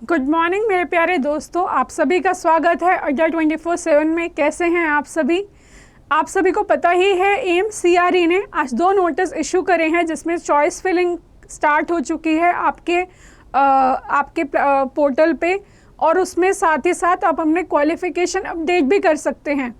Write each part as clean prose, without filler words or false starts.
Good morning मेरे प्यारे दोस्तों, आप सभी का स्वागत है अड्डा 24/7 में। कैसे हैं आप सभी? आप सभी को पता ही है एम्स CRE ने आज 2 नोटिस इशू करे हैं जिसमें चॉइस फिलिंग स्टार्ट हो चुकी है आपके पोर्टल पे, और उसमें साथ ही साथ आप अपने क्वालिफ़िकेशन अपडेट भी कर सकते हैं,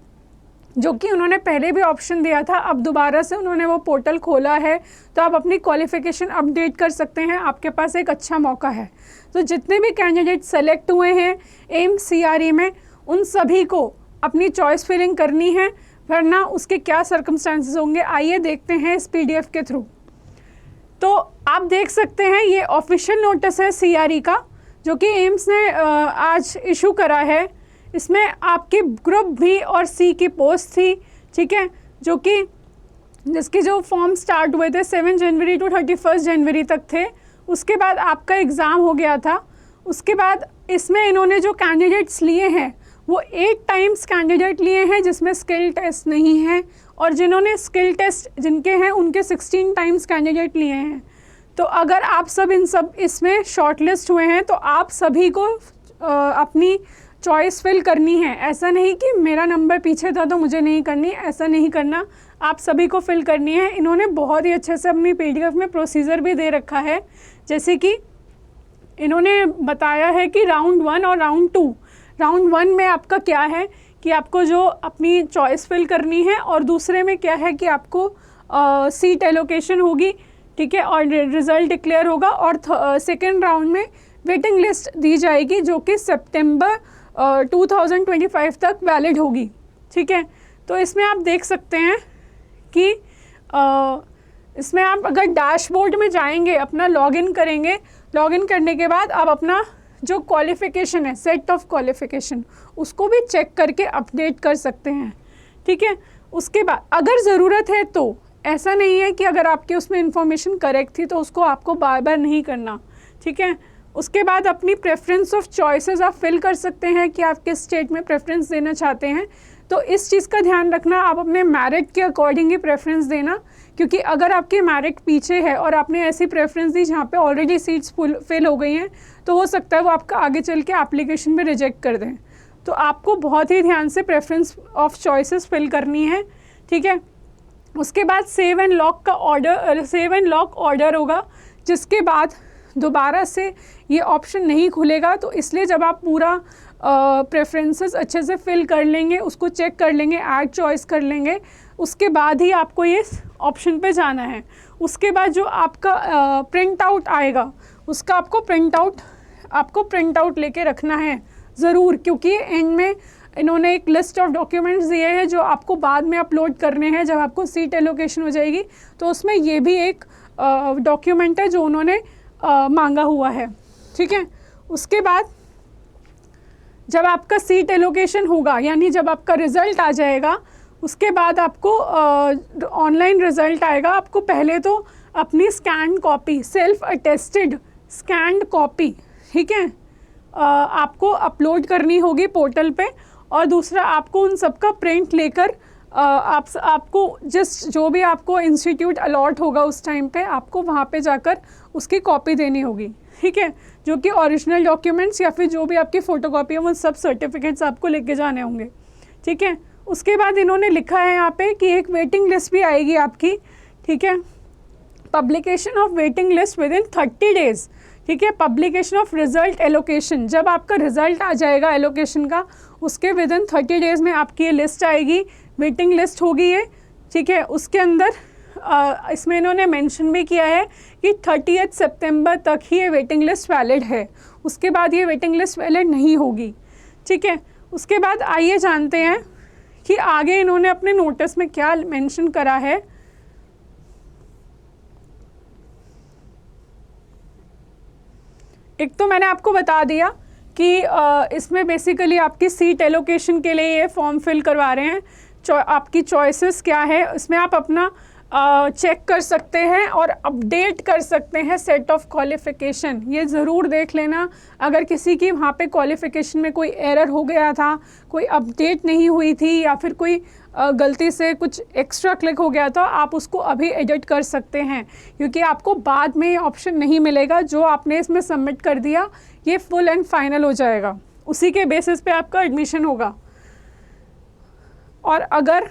जो कि उन्होंने पहले भी ऑप्शन दिया था। अब दोबारा से उन्होंने वो पोर्टल खोला है तो आप अपनी क्वालिफ़िकेशन अपडेट कर सकते हैं। आपके पास एक अच्छा मौका है। तो जितने भी कैंडिडेट सेलेक्ट हुए हैं एम्स CRE में, उन सभी को अपनी चॉइस फिलिंग करनी है, वरना उसके क्या सर्कमस्टांसेस होंगे आइए देखते हैं इस PDF के थ्रू। तो आप देख सकते हैं ये ऑफिशियल नोटिस है CRE का, जो कि एम्स ने आज इशू करा है। इसमें आपके ग्रुप B और C की पोस्ट थी, ठीक है, जिसके जो फॉर्म स्टार्ट हुए थे 7 जनवरी टू 31 जनवरी तक थे। उसके बाद आपका एग्ज़ाम हो गया था। उसके बाद इसमें इन्होंने जो कैंडिडेट्स लिए हैं वो 8 टाइम्स कैंडिडेट लिए हैं जिसमें स्किल टेस्ट नहीं है, और जिन्होंने स्किल टेस्ट जिनके हैं उनके 16 टाइम्स कैंडिडेट लिए हैं। तो अगर आप सब इसमें शॉर्टलिस्ट हुए हैं तो आप सभी को अपनी चॉइस फिल करनी है। ऐसा नहीं कि मेरा नंबर पीछे था तो मुझे नहीं करनी, ऐसा नहीं करना, आप सभी को फिल करनी है। इन्होंने बहुत ही अच्छे से अपनी PDF में प्रोसीजर भी दे रखा है, जैसे कि इन्होंने बताया है कि राउंड 1 और राउंड 2। राउंड 1 में आपका क्या है कि आपको जो अपनी चॉइस फिल करनी है, और दूसरे में क्या है कि आपको सीट एलोकेशन होगी, ठीक है, और रिज़ल्ट डिक्लेयर होगा। और सेकेंड राउंड में वेटिंग लिस्ट दी जाएगी जो कि सितंबर 2025 तक वैलिड होगी, ठीक है। तो इसमें आप देख सकते हैं कि इसमें आप अगर डैशबोर्ड में जाएंगे, अपना लॉगिन करेंगे, लॉगिन करने के बाद आप अपना जो क्वालिफ़िकेशन है, सेट ऑफ क्वालिफ़िकेशन, उसको भी चेक करके अपडेट कर सकते हैं, ठीक है। उसके बाद अगर ज़रूरत है तो ऐसा नहीं है कि अगर आपकी उसमें इंफॉर्मेशन करेक्ट थी तो उसको आपको बार बार नहीं करना, ठीक है। उसके बाद अपनी प्रेफरेंस ऑफ चॉइसेस आप फिल कर सकते हैं कि आप किस स्टेट में प्रेफरेंस देना चाहते हैं। तो इस चीज़ का ध्यान रखना, आप अपने मेरिट के अकॉर्डिंग ही प्रेफरेंस देना, क्योंकि अगर आपकी मेरिट पीछे है और आपने ऐसी प्रेफरेंस दी जहाँ पे ऑलरेडी सीट्स फिल हो गई हैं, तो हो सकता है वो आपका आगे चल के एप्लीकेशन में रिजेक्ट कर दें। तो आपको बहुत ही ध्यान से प्रेफरेंस ऑफ चॉइसेस फिल करनी है, ठीक है। उसके बाद सेव एंड लॉक ऑर्डर होगा, जिसके बाद दोबारा से ये ऑप्शन नहीं खुलेगा। तो इसलिए जब आप पूरा प्रेफरेंसेस अच्छे से फिल कर लेंगे, उसको चेक कर लेंगे, ऐड चॉइस कर लेंगे, उसके बाद ही आपको ये ऑप्शन पे जाना है। उसके बाद जो आपका प्रिंट आउट आएगा, उसका आपको प्रिंट आउट लेके रखना है ज़रूर, क्योंकि एंड में इन्होंने एक लिस्ट ऑफ डॉक्यूमेंट्स दिए हैं जो आपको बाद में अपलोड करने हैं जब आपको सीट एलोकेशन हो जाएगी। तो उसमें ये भी एक डॉक्यूमेंट है जो उन्होंने मांगा हुआ है, ठीक है। उसके बाद जब आपका सीट एलोकेशन होगा, यानी जब आपका रिज़ल्ट आ जाएगा, उसके बाद आपको ऑनलाइन रिज़ल्ट आएगा। आपको पहले तो अपनी scan copy, self attested scanned copy, ठीक है, आपको अपलोड करनी होगी पोर्टल पे। और दूसरा, आपको उन सब का प्रिंट लेकर आपको जो भी आपको इंस्टीट्यूट अलॉट होगा उस टाइम पे, आपको वहाँ पे जाकर उसकी कॉपी देनी होगी, ठीक है, जो कि ओरिजिनल डॉक्यूमेंट्स या फिर जो भी आपकी फ़ोटोकॉपी है वो सब सर्टिफिकेट्स आपको लेके जाने होंगे, ठीक है। उसके बाद इन्होंने लिखा है यहाँ पे कि एक वेटिंग लिस्ट भी आएगी आपकी, ठीक है, publication of waiting list with in 30 days, ठीक है। पब्लिकेशन ऑफ रिज़ल्ट एलोकेशन, जब आपका रिज़ल्ट आ जाएगा एलोकेशन का, उसके विद इन 30 डेज़ में आपकी ये लिस्ट आएगी, वेटिंग लिस्ट होगी ये, ठीक है। उसके अंदर इसमें इन्होंने मेंशन भी किया है कि 30 सितंबर तक ही ये वेटिंग लिस्ट वैलिड है, उसके बाद ये वेटिंग लिस्ट वैलिड नहीं होगी, ठीक है। उसके बाद आइए जानते हैं कि आगे इन्होंने अपने नोटिस में क्या मेंशन करा है। एक तो मैंने आपको बता दिया कि इसमें बेसिकली आपकी सीट एलोकेशन के लिए ये फॉर्म फिल करवा रहे हैं। आपकी चॉइसेस क्या है, इसमें आप अपना चेक कर सकते हैं और अपडेट कर सकते हैं सेट ऑफ क्वालिफ़िकेशन। ये ज़रूर देख लेना, अगर किसी की वहाँ पे क्वालिफ़िकेशन में कोई एरर हो गया था, कोई अपडेट नहीं हुई थी या फिर कोई गलती से कुछ एक्स्ट्रा क्लिक हो गया था, आप उसको अभी एडिट कर सकते हैं, क्योंकि आपको बाद में ये ऑप्शन नहीं मिलेगा। जो आपने इसमें सबमिट कर दिया ये फुल एंड फाइनल हो जाएगा, उसी के बेसिस पे आपका एडमिशन होगा। और अगर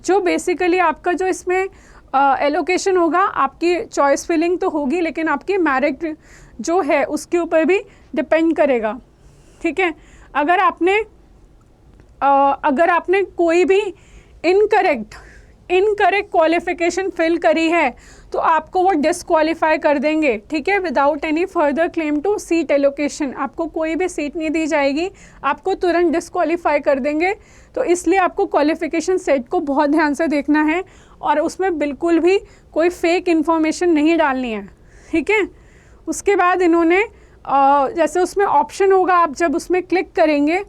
जो बेसिकली आपका जो इसमें एलोकेशन होगा, आपकी चॉइस फिलिंग तो होगी लेकिन आपकी मेरिट जो है उसके ऊपर भी डिपेंड करेगा, ठीक है। अगर आपने कोई भी इनकरेक्ट क्वालिफिकेशन फिल करी है तो आपको वो डिसक्वालीफाई कर देंगे, ठीक है, without any further claim to seat allocation. आपको कोई भी सीट नहीं दी जाएगी, आपको तुरंत डिसक्वालीफाई कर देंगे। तो इसलिए आपको क्वालिफिकेशन सेट को बहुत ध्यान से देखना है और उसमें बिल्कुल भी कोई फेक इन्फॉर्मेशन नहीं डालनी है, ठीक है। उसके बाद इन्होंने जैसे उसमें ऑप्शन होगा, आप जब उसमें क्लिक करेंगे,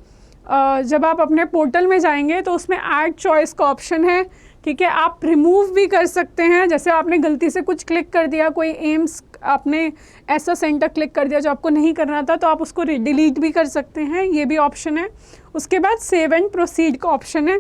जब आप अपने पोर्टल में जाएंगे तो उसमें ऐड चॉइस का ऑप्शन है, ठीक है। आप रिमूव भी कर सकते हैं, जैसे आपने गलती से कुछ क्लिक कर दिया, कोई एम्स आपने ऐसा सेंटर क्लिक कर दिया जो आपको नहीं करना था, तो आप उसको डिलीट भी कर सकते हैं, ये भी ऑप्शन है। उसके बाद सेव एंड प्रोसीड का ऑप्शन है।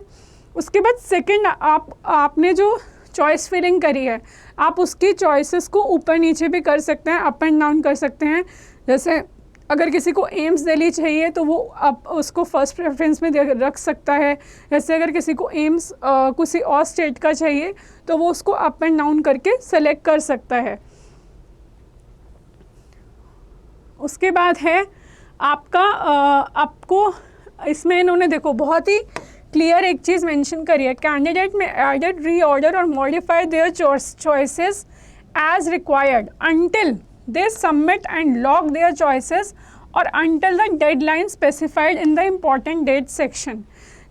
उसके बाद सेकंड, आपने जो चॉइस फिलिंग करी है आप उसकी चॉइसेस को ऊपर नीचे भी कर सकते हैं, अप एंड डाउन कर सकते हैं। जैसे अगर किसी को एम्स दिल्ली चाहिए तो वो आप उसको फर्स्ट प्रेफरेंस में रख सकता है। जैसे अगर किसी को एम्स किसी और स्टेट का चाहिए तो वो उसको अप एंड डाउन करके सेलेक्ट कर सकता है। उसके बाद है आपको इसमें इन्होंने देखो बहुत ही क्लियर एक चीज़ मेंशन करी है, कैंडिडेट में एडिट, रीऑर्डर और modify their choices as required until they submit and log their choices और until the deadline specified in the important date section।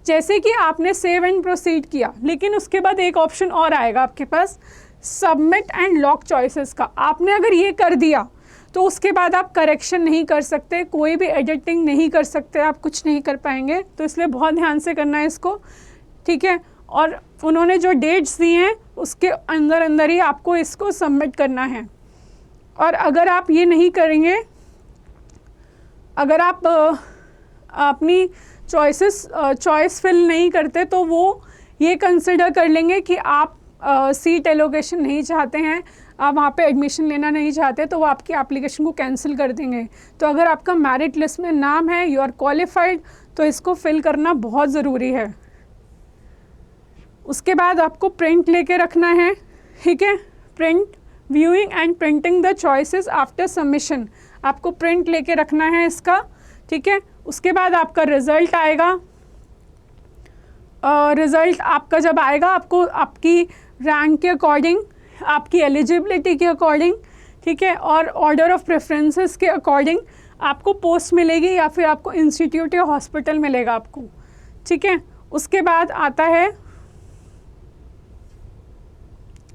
जैसे कि आपने सेव एंड प्रोसीड किया, लेकिन उसके बाद एक ऑप्शन और आएगा आपके पास, सबमिट एंड लॉक चॉइसेस का। आपने अगर ये कर दिया तो उसके बाद आप करेक्शन नहीं कर सकते, कोई भी एडिटिंग नहीं कर सकते, आप कुछ नहीं कर पाएंगे। तो इसलिए बहुत ध्यान से करना है इसको, ठीक है। और उन्होंने जो डेट्स दी हैं उसके अंदर ही आपको इसको सबमिट करना है। और अगर आप ये नहीं करेंगे, अगर आप अपनी चॉइस फिल नहीं करते तो वो ये कंसिडर कर लेंगे कि आप सीट एलोकेशन नहीं चाहते हैं, आप वहाँ पे एडमिशन लेना नहीं चाहते, तो वो आपकी एप्लीकेशन को कैंसिल कर देंगे। तो अगर आपका मेरिट लिस्ट में नाम है, यू आर क्वालिफाइड, तो इसको फिल करना बहुत ज़रूरी है। उसके बाद आपको प्रिंट लेके रखना है, ठीक है। Print, viewing and printing the choices after submission, आपको प्रिंट लेके रखना है इसका, ठीक है। उसके बाद आपका रिज़ल्ट आएगा। रिज़ल्ट आपका जब आएगा, आपको आपकी रैंक के अकॉर्डिंग, आपकी एलिजिबिलिटी के अकॉर्डिंग, ठीक है, और ऑर्डर ऑफ प्रेफरेंसेस के अकॉर्डिंग आपको पोस्ट मिलेगी या फिर आपको इंस्टीट्यूट या हॉस्पिटल मिलेगा आपको, ठीक है। उसके बाद आता है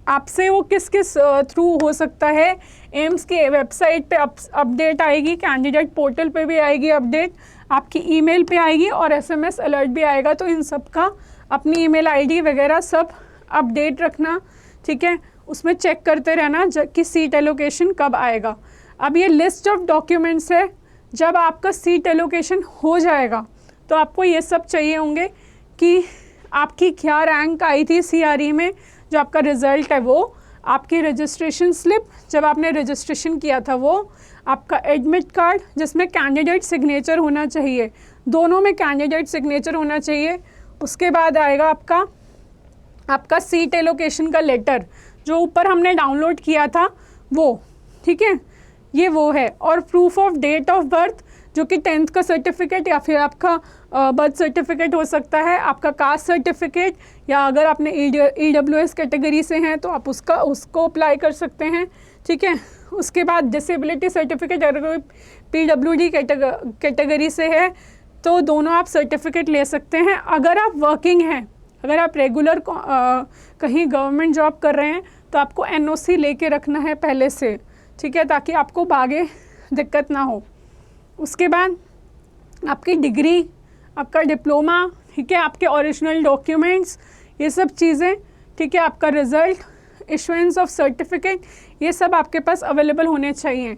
आपसे वो किस थ्रू हो सकता है। एम्स की वेबसाइट पे अपडेट आएगी, कैंडिडेट पोर्टल पे भी आएगी अपडेट, आपकी ईमेल पे आएगी और एसएमएस अलर्ट भी आएगा। तो इन सब का अपनी ईमेल आईडी वगैरह सब अपडेट रखना, ठीक है। उसमें चेक करते रहना कि सीट एलोकेशन कब आएगा। अब ये लिस्ट ऑफ डॉक्यूमेंट्स है, जब आपका सीट एलोकेशन हो जाएगा तो आपको ये सब चाहिए होंगे कि आपकी क्या रैंक आई थी सीआरई में, जो आपका रिज़ल्ट है वो, आपकी रजिस्ट्रेशन स्लिप जब आपने रजिस्ट्रेशन किया था वो, आपका एडमिट कार्ड जिसमें कैंडिडेट सिग्नेचर होना चाहिए, दोनों में कैंडिडेट सिग्नेचर होना चाहिए। उसके बाद आएगा आपका सीट एलोकेशन का लेटर जो ऊपर हमने डाउनलोड किया था वो, ठीक है, ये वो है। और proof of date of birth जो कि 10th का सर्टिफिकेट या फिर आपका बर्थ सर्टिफिकेट हो सकता है, आपका कास्ट सर्टिफिकेट, या अगर आपने EWS कैटेगरी से हैं तो आप उसको अप्लाई कर सकते हैं, ठीक है। उसके बाद डिसेबिलिटी सर्टिफिकेट, अगर कोई PWD कैटेगरी से है तो दोनों आप सर्टिफिकेट ले सकते हैं। अगर आप वर्किंग हैं, अगर आप रेगुलर कहीं गवर्नमेंट जॉब कर रहे हैं तो आपको NOC लेके रखना है पहले से, ठीक है, ताकि आपको आगे दिक्कत ना हो। उसके बाद आपकी डिग्री, आपका डिप्लोमा, ठीक है, आपके ओरिजिनल डॉक्यूमेंट्स, ये सब चीज़ें, ठीक है, आपका रिज़ल्ट, इशुएंस ऑफ सर्टिफिकेट, ये सब आपके पास अवेलेबल होने चाहिए।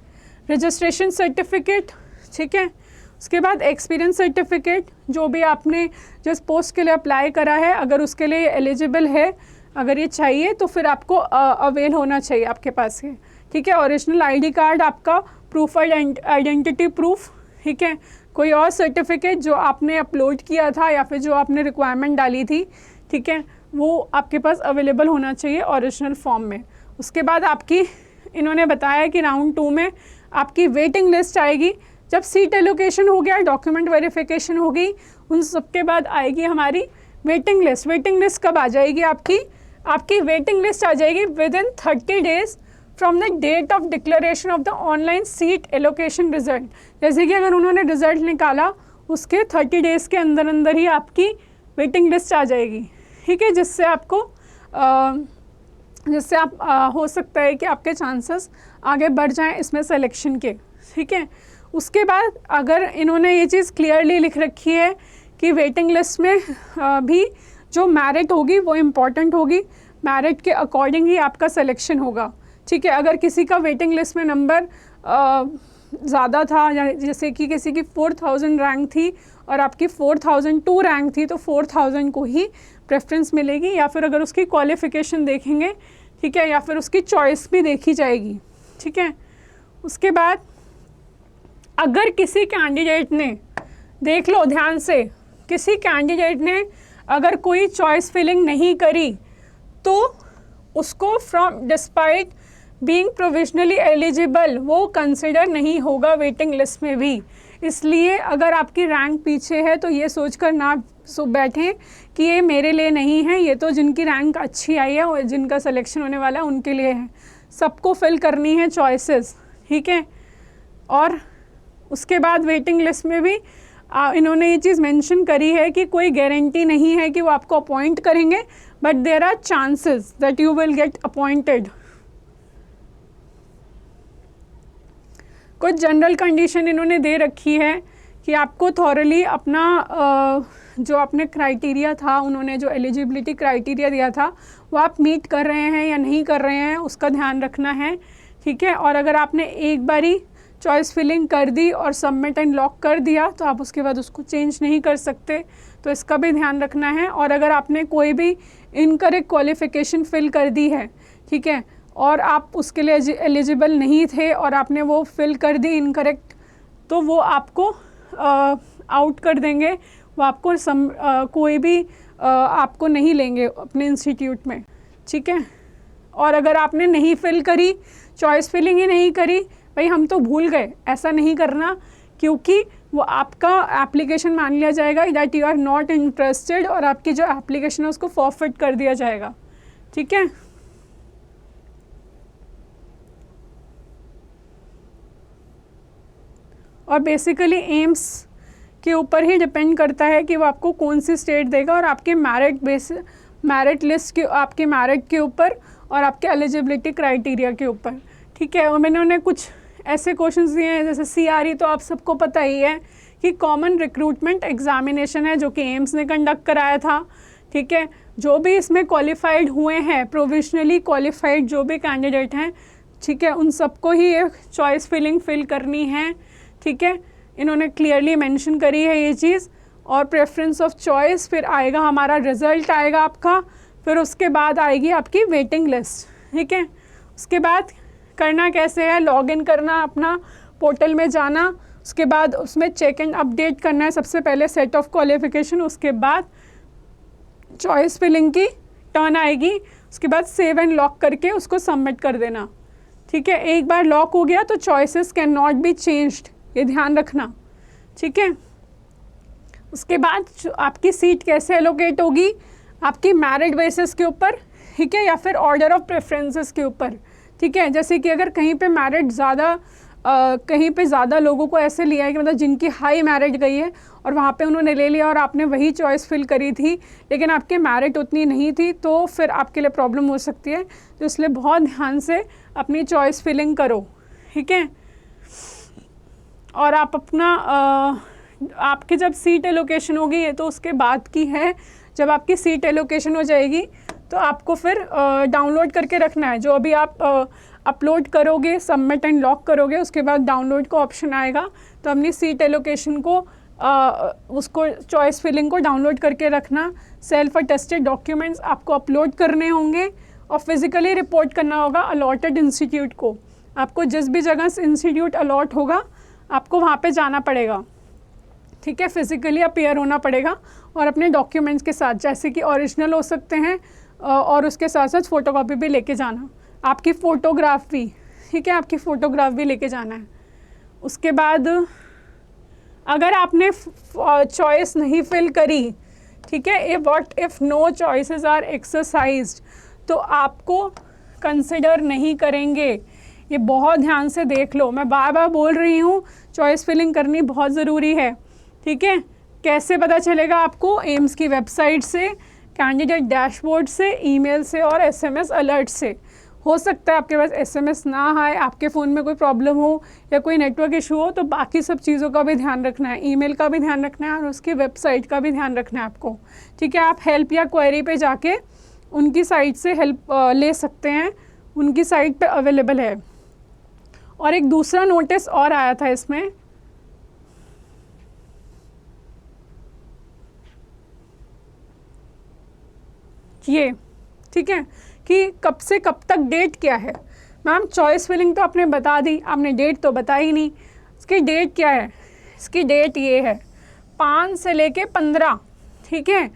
रजिस्ट्रेशन सर्टिफिकेट, ठीक है। उसके बाद एक्सपीरियंस सर्टिफिकेट, जो भी आपने जिस पोस्ट के लिए अप्लाई करा है अगर उसके लिए एलिजिबल है, अगर ये चाहिए तो फिर आपको अवेल होना चाहिए आपके पास है, ठीक है। ओरिजिनल आईडी कार्ड आपका, प्रूफ आइडेंटिटी प्रूफ, ठीक है। कोई और सर्टिफिकेट जो आपने अपलोड किया था या फिर जो आपने रिक्वायरमेंट डाली थी, ठीक है, वो आपके पास अवेलेबल होना चाहिए ओरिजिनल फॉर्म में। उसके बाद आपकी इन्होंने बताया कि राउंड 2 में आपकी वेटिंग लिस्ट आएगी। जब सीट एलोकेशन हो गया, डॉक्यूमेंट वेरिफिकेशन हो गई, उन सब के बाद आएगी हमारी वेटिंग लिस्ट। वेटिंग लिस्ट कब आ जाएगी आपकी वेटिंग लिस्ट आ जाएगी within 30 days from the date of declaration of the online seat allocation result. जैसे कि अगर उन्होंने रिजल्ट निकाला उसके 30 डेज़ के अंदर अंदर ही आपकी वेटिंग लिस्ट आ जाएगी, ठीक है। जिससे आप हो सकता है कि आपके चांसेस आगे बढ़ जाएं इसमें सिलेक्शन के, ठीक है। उसके बाद अगर इन्होंने ये चीज़ क्लियरली लिख रखी है कि वेटिंग लिस्ट में भी जो मेरिट होगी वो इम्पॉर्टेंट होगी, मेरिट के अकॉर्डिंग ही आपका सिलेक्शन होगा, ठीक है। अगर किसी का वेटिंग लिस्ट में नंबर ज़्यादा था, जैसे कि किसी की 4000 रैंक थी और आपकी 4002 रैंक थी, तो 4000 को ही प्रेफरेंस मिलेगी, या फिर अगर उसकी क्वालिफ़िकेशन देखेंगे, ठीक है, या फिर उसकी चॉइस भी देखी जाएगी, ठीक है। उसके बाद अगर किसी कैंडिडेट ने, देख लो ध्यान से, किसी कैंडिडेट ने अगर कोई चॉइस फिलिंग नहीं करी तो उसको from despite being provisionally eligible वो कंसिडर नहीं होगा वेटिंग लिस्ट में भी। इसलिए अगर आपकी रैंक पीछे है तो ये सोचकर ना बैठें कि ये मेरे लिए नहीं है, ये तो जिनकी रैंक अच्छी आई है और जिनका सिलेक्शन होने वाला है उनके लिए है। सबको फिल करनी है चॉइसेस, ठीक है। और उसके बाद वेटिंग लिस्ट में भी इन्होंने ये चीज़ मेंशन करी है कि कोई गारंटी नहीं है कि वो आपको अपॉइंट करेंगे, but there are chances that you will get appointed. कुछ जनरल कंडीशन इन्होंने दे रखी है कि आपको थॉरली अपना जो आपने क्राइटेरिया था, उन्होंने जो एलिजिबिलिटी क्राइटेरिया दिया था वो आप मीट कर रहे हैं या नहीं कर रहे हैं उसका ध्यान रखना है, ठीक है। और अगर आपने एक बारी चॉइस फिलिंग कर दी और सबमिट एंड लॉक कर दिया तो आप उसके बाद उसको चेंज नहीं कर सकते, तो इसका भी ध्यान रखना है। और अगर आपने कोई भी इनकरेक्ट क्वालिफ़िकेशन फिल कर दी है, ठीक है, और आप उसके लिए एलिजिबल नहीं थे और आपने वो फिल कर दी इनकरेक्ट, तो वो आपको आउट कर देंगे, वो आपको कोई भी आपको नहीं लेंगे अपने इंस्टीट्यूट में, ठीक है। और अगर आपने नहीं फिल करी, चॉइस फिलिंग ही नहीं करी, भाई हम तो भूल गए, ऐसा नहीं करना, क्योंकि वो आपका एप्लीकेशन मान लिया जाएगा that you are not interested और आपकी जो एप्लीकेशन है उसको फॉरफिट कर दिया जाएगा, ठीक है। और बेसिकली एम्स के ऊपर ही डिपेंड करता है कि वो आपको कौन सी स्टेट देगा, और आपके मेरिट लिस्ट के, आपके मेरिट के ऊपर और आपके एलिजिबिलिटी क्राइटेरिया के ऊपर, ठीक है। और मैंने उन्हें कुछ ऐसे क्वेश्चंस दिए हैं, जैसे CRE तो आप सबको पता ही है कि कॉमन रिक्रूटमेंट एग्जामिनेशन है जो कि एम्स ने कंडक्ट कराया था, ठीक है। जो भी इसमें क्वालिफाइड हुए हैं, प्रोविजनली क्वालिफाइड जो भी कैंडिडेट हैं, ठीक है, उन सबको ही ये चॉइस फिलिंग फिल करनी है, ठीक है। इन्होंने क्लियरली मेंशन करी है ये चीज़। और प्रेफरेंस ऑफ चॉइस, फिर आएगा हमारा रिज़ल्ट आएगा आपका, फिर उसके बाद आएगी आपकी वेटिंग लिस्ट, ठीक है। उसके बाद करना कैसे है, लॉगिन करना, अपना पोर्टल में जाना, उसके बाद उसमें चेक एंड अपडेट करना है सबसे पहले सेट ऑफ क्वालिफिकेशन, उसके बाद चॉइस फिलिंग की टर्न आएगी, उसके बाद सेव एंड लॉक करके उसको सबमिट कर देना, ठीक है। एक बार लॉक हो गया तो choices can not be changed, ये ध्यान रखना, ठीक है। उसके बाद आपकी सीट कैसे एलोकेट होगी, आपकी मेरिट बेसिस के ऊपर, ठीक है, या फिर ऑर्डर ऑफ प्रेफरेंसेस के ऊपर, ठीक है। जैसे कि अगर कहीं पे मेरिट ज़्यादा कहीं पे ज़्यादा लोगों को ऐसे लिया है कि मतलब जिनकी हाई मेरिट गई है और वहाँ पे उन्होंने ले लिया और आपने वही चॉइस फिल करी थी लेकिन आपकी मेरिट उतनी नहीं थी, तो फिर आपके लिए प्रॉब्लम हो सकती है। तो इसलिए बहुत ध्यान से अपनी चॉइस फिलिंग करो, ठीक है। और आप अपना आपकी जब सीट एलोकेशन होगी, ये तो उसके बाद की है, जब आपकी सीट एलोकेशन हो जाएगी तो आपको फिर डाउनलोड करके रखना है। जो अभी आप अपलोड करोगे, सबमिट एंड लॉक करोगे, उसके बाद डाउनलोड का ऑप्शन आएगा, तो अपनी सीट एलोकेशन को उसको चॉइस फिलिंग को डाउनलोड करके रखना। सेल्फ अटेस्टेड डॉक्यूमेंट्स आपको अपलोड करने होंगे और फिज़िकली रिपोर्ट करना होगा अलॉटेड इंस्टीट्यूट को। आपको जिस भी जगह से इंस्टीट्यूट अलॉट होगा आपको वहाँ पे जाना पड़ेगा, ठीक है, फिज़िकली अपीयर होना पड़ेगा और अपने डॉक्यूमेंट्स के साथ, जैसे कि ओरिजिनल हो सकते हैं और उसके साथ साथ फ़ोटोकॉपी भी लेके जाना, आपकी फ़ोटोग्राफ भी, ठीक है, आपकी फ़ोटोग्राफ भी लेके जाना है। उसके बाद अगर आपने चॉइस नहीं फिल करी, ठीक है, what if no choices are exercised, तो आपको कंसिडर नहीं करेंगे। ये बहुत ध्यान से देख लो, मैं बार बार बोल रही हूँ, चॉइस फिलिंग करनी बहुत ज़रूरी है, ठीक है। कैसे पता चलेगा आपको? एम्स की वेबसाइट से, कैंडिडेट डैशबोर्ड से, ईमेल से और एसएमएस अलर्ट से। हो सकता है आपके पास एसएमएस ना आए, आपके फ़ोन में कोई प्रॉब्लम हो या कोई नेटवर्क इशू हो, तो बाकी सब चीज़ों का भी ध्यान रखना है, ईमेल का भी ध्यान रखना है और उसकी वेबसाइट का भी ध्यान रखना है आपको, ठीक है। आप हेल्प या क्वेरी पे जाके उनकी साइट से हेल्प ले सकते हैं, उनकी साइट पे अवेलेबल है। और एक दूसरा नोटिस और आया था इसमें, ये, ठीक है, कि कब से कब तक डेट क्या है। मैम चॉइस फिलिंग तो आपने बता दी, आपने डेट तो बताई नहीं। इसकी डेट क्या है? इसकी डेट ये है 5 से लेके 15, ठीक है,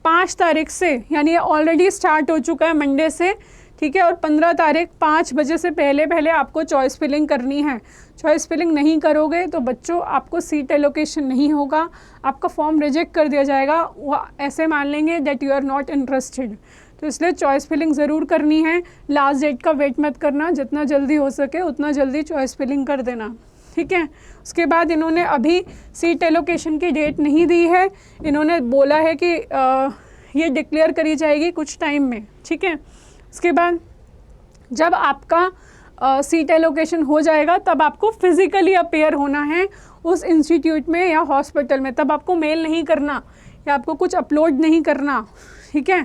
5 तारीख से, यानी ऑलरेडी स्टार्ट हो चुका है मंडे से, ठीक है, और 15 तारीख 5 बजे से पहले पहले आपको चॉइस फिलिंग करनी है। चॉइस फिलिंग नहीं करोगे तो बच्चों आपको सीट एलोकेशन नहीं होगा, आपका फॉर्म रिजेक्ट कर दिया जाएगा, वो ऐसे मान लेंगे that you are not interested. तो इसलिए चॉइस फिलिंग ज़रूर करनी है। लास्ट डेट का वेट मत करना, जितना जल्दी हो सके उतना जल्दी चॉइस फिलिंग कर देना, ठीक है। उसके बाद इन्होंने अभी सीट एलोकेशन की डेट नहीं दी है, इन्होंने बोला है कि ये डिक्लेयर करी जाएगी कुछ टाइम में, ठीक है। उसके बाद जब आपका सीट एलोकेशन हो जाएगा तब आपको फिज़िकली अपीयर होना है उस इंस्टीट्यूट में या हॉस्पिटल में। तब आपको मेल नहीं करना या आपको कुछ अपलोड नहीं करना, ठीक है।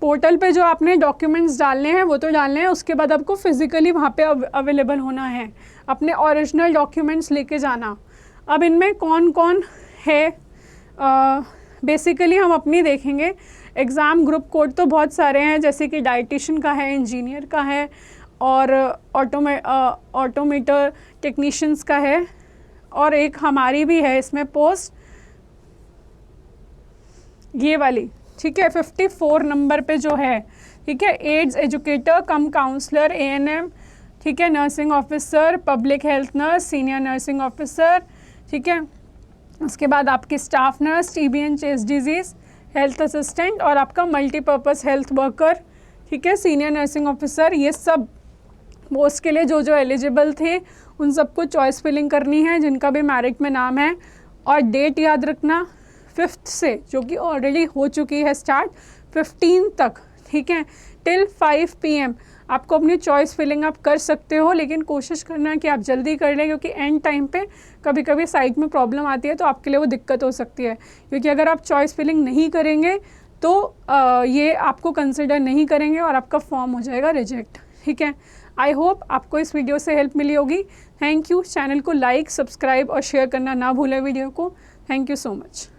पोर्टल पे जो आपने डॉक्यूमेंट्स डालने हैं वो तो डालने हैं, उसके बाद आपको फिज़िकली वहाँ पे अवेलेबल होना है, अपने ओरिजिनल डॉक्यूमेंट्स लेके जाना। अब इनमें कौन कौन है, बेसिकली हम अपनी देखेंगे। एग्ज़ाम ग्रुप कोड तो बहुत सारे हैं, जैसे कि डाइटिशियन का है, इंजीनियर का है और ऑटोमेटर टेक्नीशियंस का है, और एक हमारी भी है इसमें पोस्ट, ये वाली, ठीक है, 54 नंबर पे जो है, ठीक है, एड्स एजुकेटर कम काउंसलर, एएनएम, ठीक है, nursing officer, public health nurse, senior nursing officer, ठीक है। उसके बाद आपकी staff nurse, TB chest disease, health assistant और आपका मल्टीपर्पज़ हेल्थ वर्कर, ठीक है, सीनियर नर्सिंग ऑफिसर। ये सब पोस्ट के लिए जो जो एलिजिबल थे उन सबको चॉइस फिलिंग करनी है, जिनका भी मेरिट में नाम है। और डेट याद रखना 5th से, जो कि ऑलरेडी हो चुकी है स्टार्ट, 15 तक, ठीक है, टिल 5 PM आपको अपनी चॉइस फिलिंग आप कर सकते हो, लेकिन कोशिश करना कि आप जल्दी कर लें, क्योंकि एंड टाइम पे कभी कभी साइट में प्रॉब्लम आती है तो आपके लिए वो दिक्कत हो सकती है। क्योंकि अगर आप चॉइस फिलिंग नहीं करेंगे तो ये आपको कंसिडर नहीं करेंगे और आपका फॉर्म हो जाएगा रिजेक्ट, ठीक है। आई होप आपको इस वीडियो से हेल्प मिली होगी। Thank you. चैनल को लाइक, सब्सक्राइब और शेयर करना ना भूलें वीडियो को। Thank you so much.